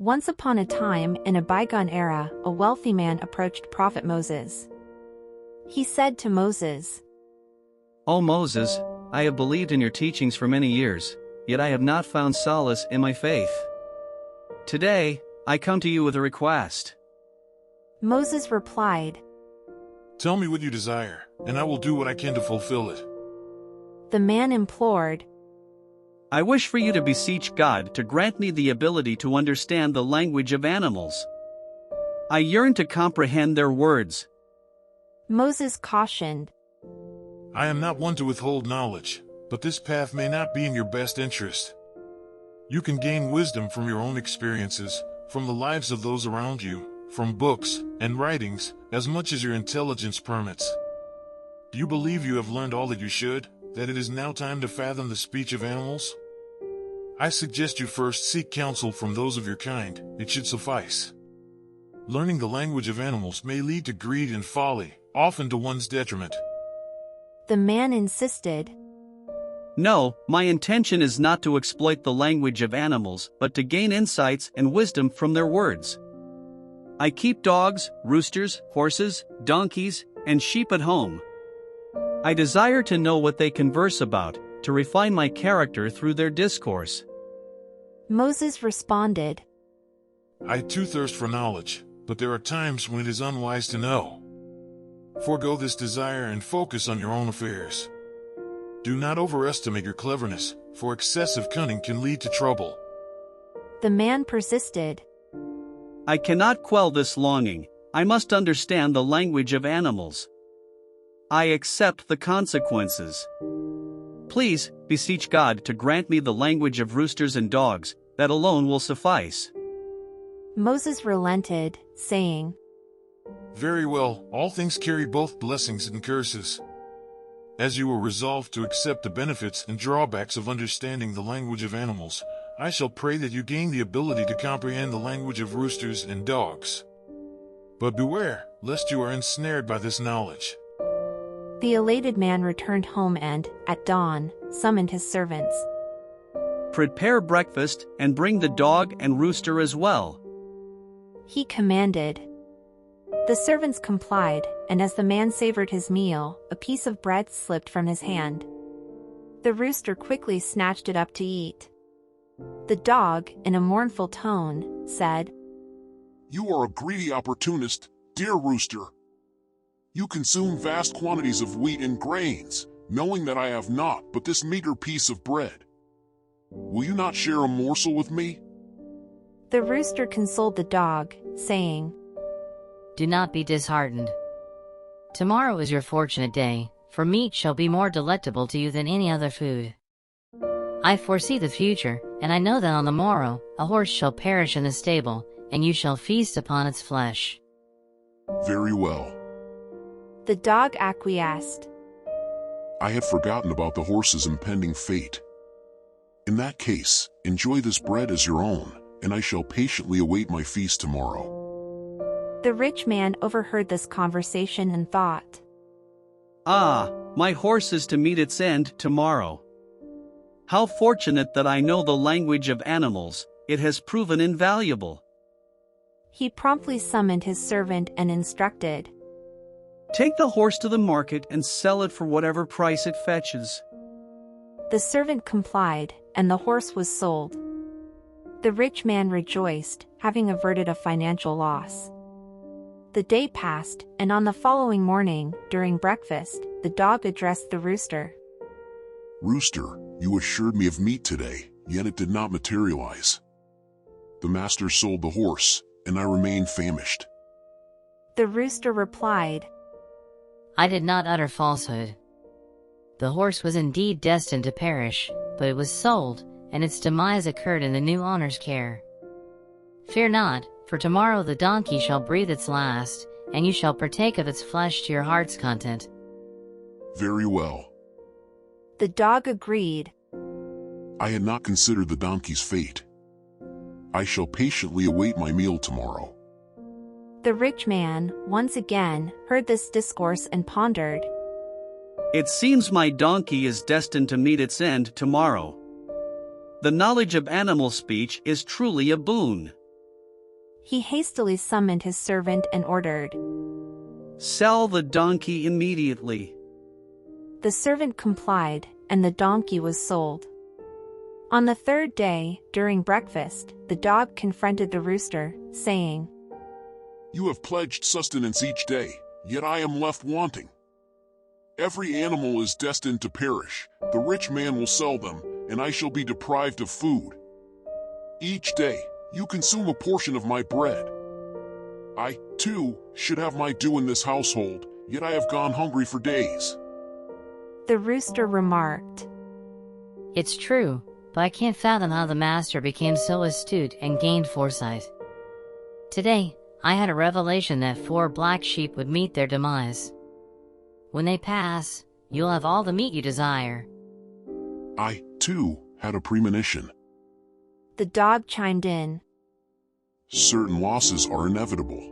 Once upon a time, in a bygone era, a wealthy man approached Prophet Moses. He said to Moses, "O Moses, I have believed in your teachings for many years, yet I have not found solace in my faith. Today, I come to you with a request." Moses replied, Tell me what you desire, and I will do what I can to fulfill it. The man implored, "I wish for you to beseech God to grant me the ability to understand the language of animals. I yearn to comprehend their words." Moses cautioned, I am not one to withhold knowledge, but this path may not be in your best interest. You can gain wisdom from your own experiences, from the lives of those around you, from books and writings, as much as your intelligence permits. Do you believe you have learned all that you should, that it is now time to fathom the speech of animals? I suggest you first seek counsel from those of your kind. It should suffice. Learning the language of animals may lead to greed and folly, often to one's detriment. The man insisted, No, my intention is not to exploit the language of animals, but to gain insights and wisdom from their words. I keep dogs, roosters, horses, donkeys, and sheep at home. I desire to know what they converse about, to refine my character through their discourse. Moses responded, I too thirst for knowledge, but there are times when it is unwise to know. Forgo this desire and focus on your own affairs. Do not overestimate your cleverness, for excessive cunning can lead to trouble. The man persisted, I cannot quell this longing. I must understand the language of animals. I accept the consequences. Please, beseech God to grant me the language of roosters and dogs, that alone will suffice. Moses relented, saying, Very well, all things carry both blessings and curses. As you are resolved to accept the benefits and drawbacks of understanding the language of animals, I shall pray that you gain the ability to comprehend the language of roosters and dogs. But beware, lest you are ensnared by this knowledge. The elated man returned home and, at dawn, summoned his servants. Prepare breakfast and bring the dog and rooster as well. He commanded. The servants complied, and as the man savored his meal, a piece of bread slipped from his hand. The rooster quickly snatched it up to eat. The dog, in a mournful tone, said, You are a greedy opportunist, dear rooster. You consume vast quantities of wheat and grains, knowing that I have naught but this meager piece of bread. Will you not share a morsel with me? The rooster consoled the dog, saying, Do not be disheartened. Tomorrow is your fortunate day, for meat shall be more delectable to you than any other food. I foresee the future, and I know that on the morrow, a horse shall perish in the stable, and you shall feast upon its flesh. Very well. The dog acquiesced. I had forgotten about the horse's impending fate. In that case, enjoy this bread as your own, and I shall patiently await my feast tomorrow. The rich man overheard this conversation and thought, Ah, my horse is to meet its end tomorrow. How fortunate that I know the language of animals, it has proven invaluable. He promptly summoned his servant and instructed, Take the horse to the market and sell it for whatever price it fetches. The servant complied, and the horse was sold. The rich man rejoiced, having averted a financial loss. The day passed, and on the following morning, during breakfast, the dog addressed the rooster. Rooster, you assured me of meat today, yet it did not materialize. The master sold the horse, and I remain famished. The rooster replied, I did not utter falsehood. The horse was indeed destined to perish, but it was sold, and its demise occurred in the new owner's care. Fear not, for tomorrow the donkey shall breathe its last, and you shall partake of its flesh to your heart's content. Very well. The dog agreed. I had not considered the donkey's fate. I shall patiently await my meal tomorrow. The rich man, once again, heard this discourse and pondered. It seems my donkey is destined to meet its end tomorrow. The knowledge of animal speech is truly a boon. He hastily summoned his servant and ordered. "Sell the donkey immediately." The servant complied, and the donkey was sold. On the third day, during breakfast, the dog confronted the rooster, saying, "You have pledged sustenance each day, yet I am left wanting. Every animal is destined to perish. The rich man will sell them, and I shall be deprived of food. Each day, you consume a portion of my bread. I, too, should have my due in this household, yet I have gone hungry for days." The rooster remarked. It's true, but I can't fathom how the master became so astute and gained foresight. Today, I had a revelation that 4 black sheep would meet their demise. When they pass, you'll have all the meat you desire. I, too, had a premonition. The dog chimed in. Certain losses are inevitable.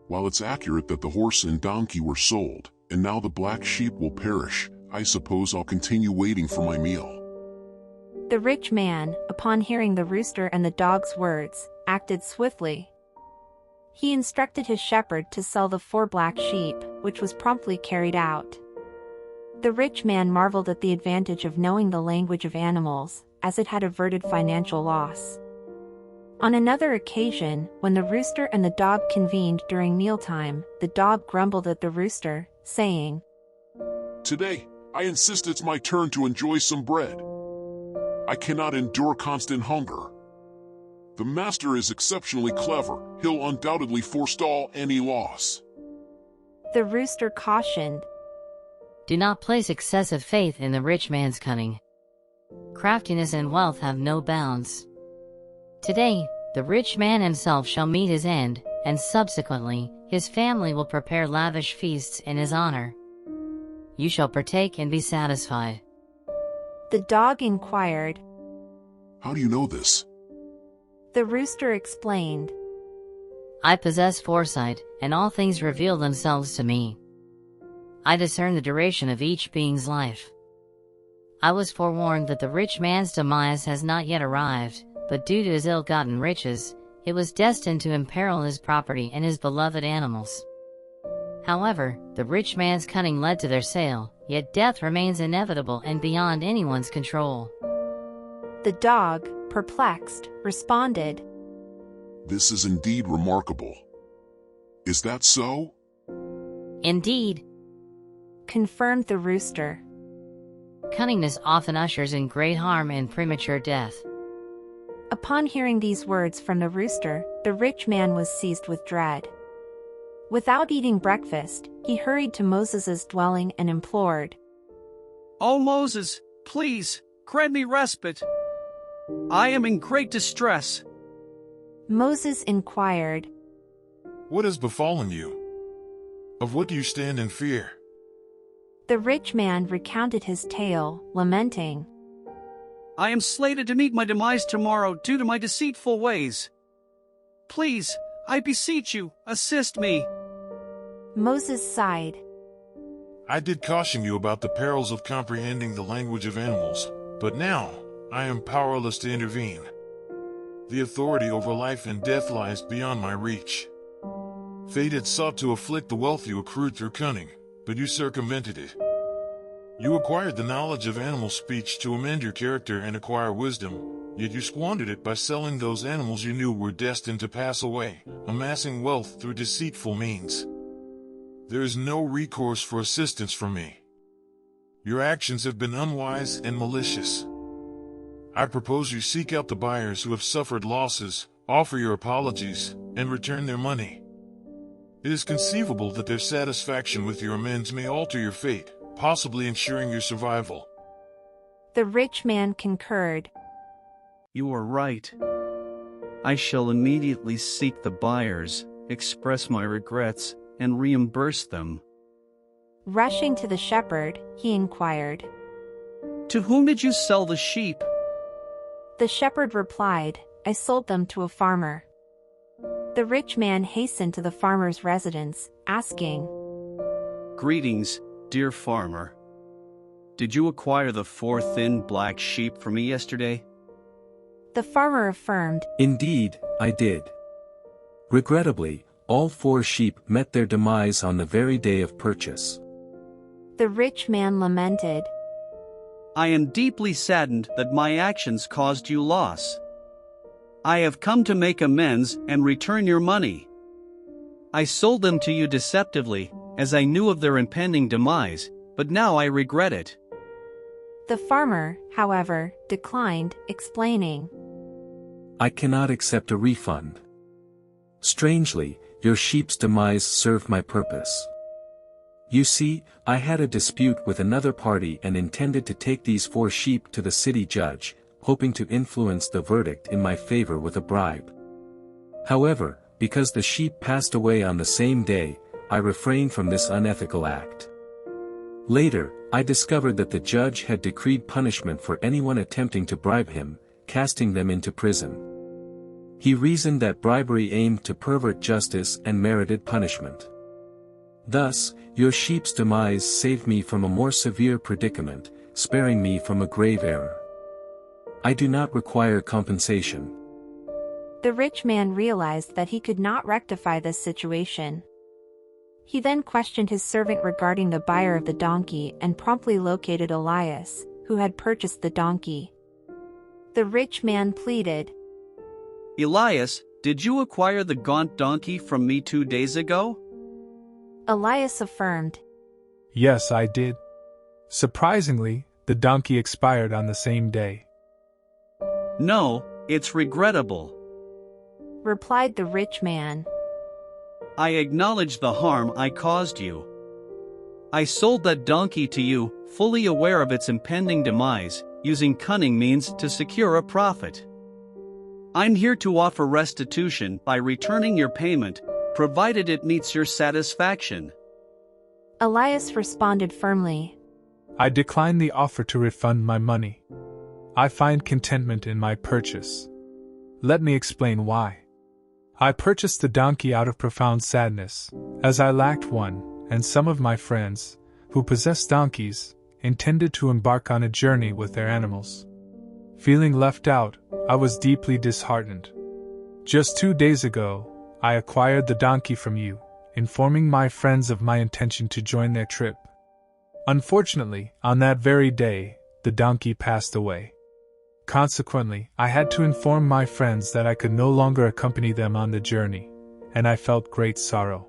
While it's accurate that the horse and donkey were sold, and now the black sheep will perish, I suppose I'll continue waiting for my meal. The rich man, upon hearing the rooster and the dog's words, acted swiftly. He instructed his shepherd to sell the 4 black sheep, which was promptly carried out. The rich man marveled at the advantage of knowing the language of animals, as it had averted financial loss. On another occasion, when the rooster and the dog convened during mealtime, the dog grumbled at the rooster, saying, "Today, I insist it's my turn to enjoy some bread. I cannot endure constant hunger. The master is exceptionally clever. He'll undoubtedly forestall any loss." The rooster cautioned. Do not place excessive faith in the rich man's cunning. Craftiness and wealth have no bounds. Today, the rich man himself shall meet his end, and subsequently, his family will prepare lavish feasts in his honor. You shall partake and be satisfied. The dog inquired. "How do you know this?" The rooster explained. I possess foresight, and all things reveal themselves to me. I discern the duration of each being's life. I was forewarned that the rich man's demise has not yet arrived, but due to his ill-gotten riches, it was destined to imperil his property and his beloved animals. However, the rich man's cunning led to their sale, yet death remains inevitable and beyond anyone's control. The dog, perplexed, responded. "This is indeed remarkable. Is that so?" Indeed, confirmed the rooster. Cunningness often ushers in great harm and premature death. Upon hearing these words from the rooster, the rich man was seized with dread. Without eating breakfast, he hurried to Moses' dwelling and implored, "O Moses, please, grant me respite. I am in great distress." Moses inquired, What has befallen you? Of what do you stand in fear? The rich man recounted his tale, lamenting, "I am slated to meet my demise tomorrow due to my deceitful ways. Please, I beseech you, assist me." Moses sighed. I did caution you about the perils of comprehending the language of animals, but now I am powerless to intervene. The authority over life and death lies beyond my reach. Fate had sought to afflict the wealth you accrued through cunning, but you circumvented it. You acquired the knowledge of animal speech to amend your character and acquire wisdom, yet you squandered it by selling those animals you knew were destined to pass away, amassing wealth through deceitful means. There is no recourse for assistance from me. Your actions have been unwise and malicious. I propose you seek out the buyers who have suffered losses, offer your apologies, and return their money. It is conceivable that their satisfaction with your amends may alter your fate, possibly ensuring your survival." The rich man concurred. "You are right. I shall immediately seek the buyers, express my regrets, and reimburse them." Rushing to the shepherd, he inquired. "To whom did you sell the sheep?" The shepherd replied, "I sold them to a farmer." The rich man hastened to the farmer's residence, asking, "Greetings, dear farmer. Did you acquire the 4 thin black sheep for me yesterday?" The farmer affirmed, Indeed, I did. Regrettably, all 4 sheep met their demise on the very day of purchase. The rich man lamented. I am deeply saddened that my actions caused you loss. I have come to make amends and return your money. I sold them to you deceptively, as I knew of their impending demise, but now I regret it. The farmer, however, declined, explaining. I cannot accept a refund. Strangely, your sheep's demise served my purpose. You see, I had a dispute with another party and intended to take these 4 sheep to the city judge, hoping to influence the verdict in my favor with a bribe. However, because the sheep passed away on the same day, I refrained from this unethical act. Later, I discovered that the judge had decreed punishment for anyone attempting to bribe him, casting them into prison. He reasoned that bribery aimed to pervert justice and merited punishment. Thus, your sheep's demise saved me from a more severe predicament, sparing me from a grave error. I do not require compensation. The rich man realized that he could not rectify this situation. He then questioned his servant regarding the buyer of the donkey and promptly located Elias, who had purchased the donkey. The rich man pleaded. Elias, did you acquire the gaunt donkey from me 2 days ago? Elias affirmed. Yes, I did. Surprisingly, the donkey expired on the same day. No, it's regrettable, replied the rich man. I acknowledge the harm I caused you. I sold that donkey to you, fully aware of its impending demise, using cunning means to secure a profit. I'm here to offer restitution by returning your payment, provided it meets your satisfaction. Elias responded firmly. I decline the offer to refund my money. I find contentment in my purchase. Let me explain why. I purchased the donkey out of profound sadness, as I lacked one, and some of my friends, who possess donkeys, intended to embark on a journey with their animals. Feeling left out, I was deeply disheartened. Just 2 days ago, I acquired the donkey from you, informing my friends of my intention to join their trip. Unfortunately, on that very day, the donkey passed away. Consequently, I had to inform my friends that I could no longer accompany them on the journey, and I felt great sorrow.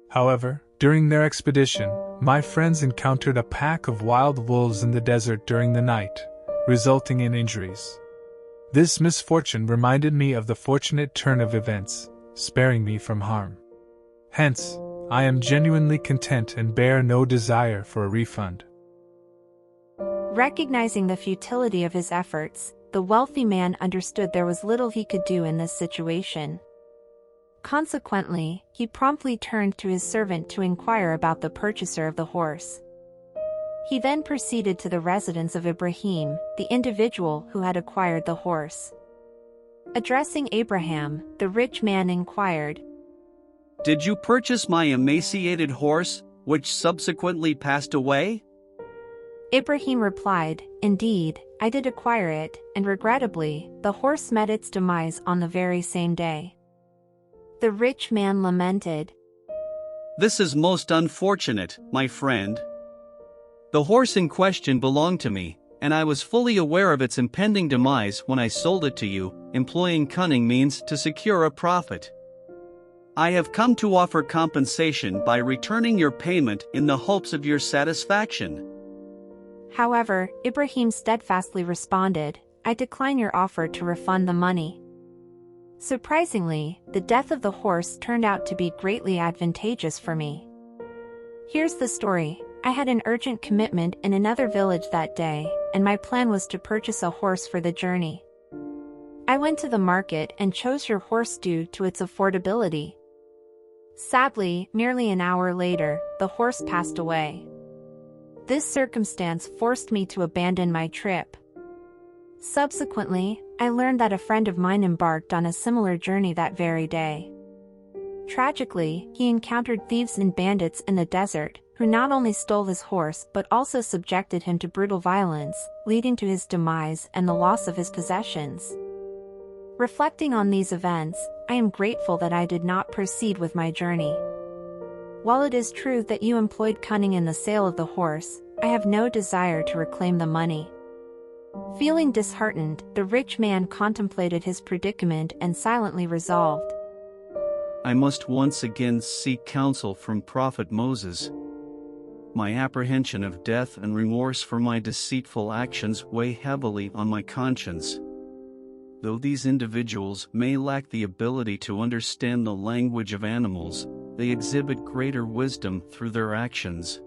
However, during their expedition, my friends encountered a pack of wild wolves in the desert during the night, resulting in injuries. This misfortune reminded me of the fortunate turn of events, sparing me from harm. Hence, I am genuinely content and bear no desire for a refund. Recognizing the futility of his efforts, the wealthy man understood there was little he could do in this situation. Consequently, he promptly turned to his servant to inquire about the purchaser of the horse. He then proceeded to the residence of Ibrahim, the individual who had acquired the horse. Addressing Abraham, the rich man inquired, Did you purchase my emaciated horse, which subsequently passed away? Ibrahim replied, Indeed, I did acquire it, and regrettably, the horse met its demise on the very same day. The rich man lamented. This is most unfortunate, my friend. The horse in question belonged to me, and I was fully aware of its impending demise when I sold it to you, employing cunning means to secure a profit. I have come to offer compensation by returning your payment in the hopes of your satisfaction. However, Ibrahim steadfastly responded, I decline your offer to refund the money. Surprisingly, the death of the horse turned out to be greatly advantageous for me. Here's the story. I had an urgent commitment in another village that day, and my plan was to purchase a horse for the journey. I went to the market and chose your horse due to its affordability. Sadly, nearly an hour later, the horse passed away. This circumstance forced me to abandon my trip. Subsequently, I learned that a friend of mine embarked on a similar journey that very day. Tragically, he encountered thieves and bandits in the desert, who not only stole his horse but also subjected him to brutal violence, leading to his demise and the loss of his possessions. Reflecting on these events, I am grateful that I did not proceed with my journey. While it is true that you employed cunning in the sale of the horse, I have no desire to reclaim the money." Feeling disheartened, the rich man contemplated his predicament and silently resolved, "I must once again seek counsel from Prophet Moses. My apprehension of death and remorse for my deceitful actions weigh heavily on my conscience. Though these individuals may lack the ability to understand the language of animals, they exhibit greater wisdom through their actions.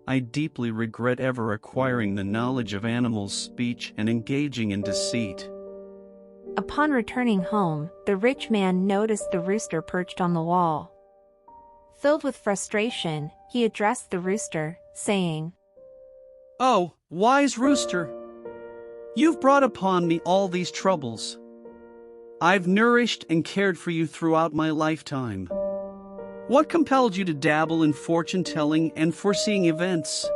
I deeply regret ever acquiring the knowledge of animals' speech and engaging in deceit." Upon returning home, the rich man noticed the rooster perched on the wall. Filled with frustration, he addressed the rooster, saying, "Oh, wise rooster! You've brought upon me all these troubles. I've nourished and cared for you throughout my lifetime. What compelled you to dabble in fortune-telling and foreseeing events?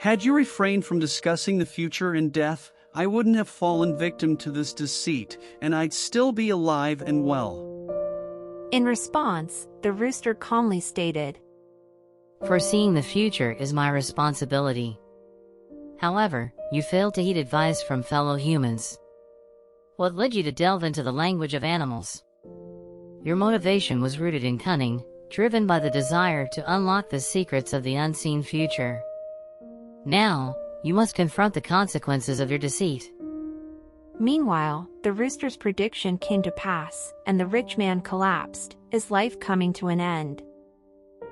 Had you refrained from discussing the future and death, I wouldn't have fallen victim to this deceit, and I'd still be alive and well." In response, the rooster calmly stated, "Foreseeing the future is my responsibility. However, you failed to heed advice from fellow humans. What led you to delve into the language of animals? Your motivation was rooted in cunning, driven by the desire to unlock the secrets of the unseen future. Now, you must confront the consequences of your deceit." Meanwhile, the rooster's prediction came to pass, and the rich man collapsed, his life coming to an end.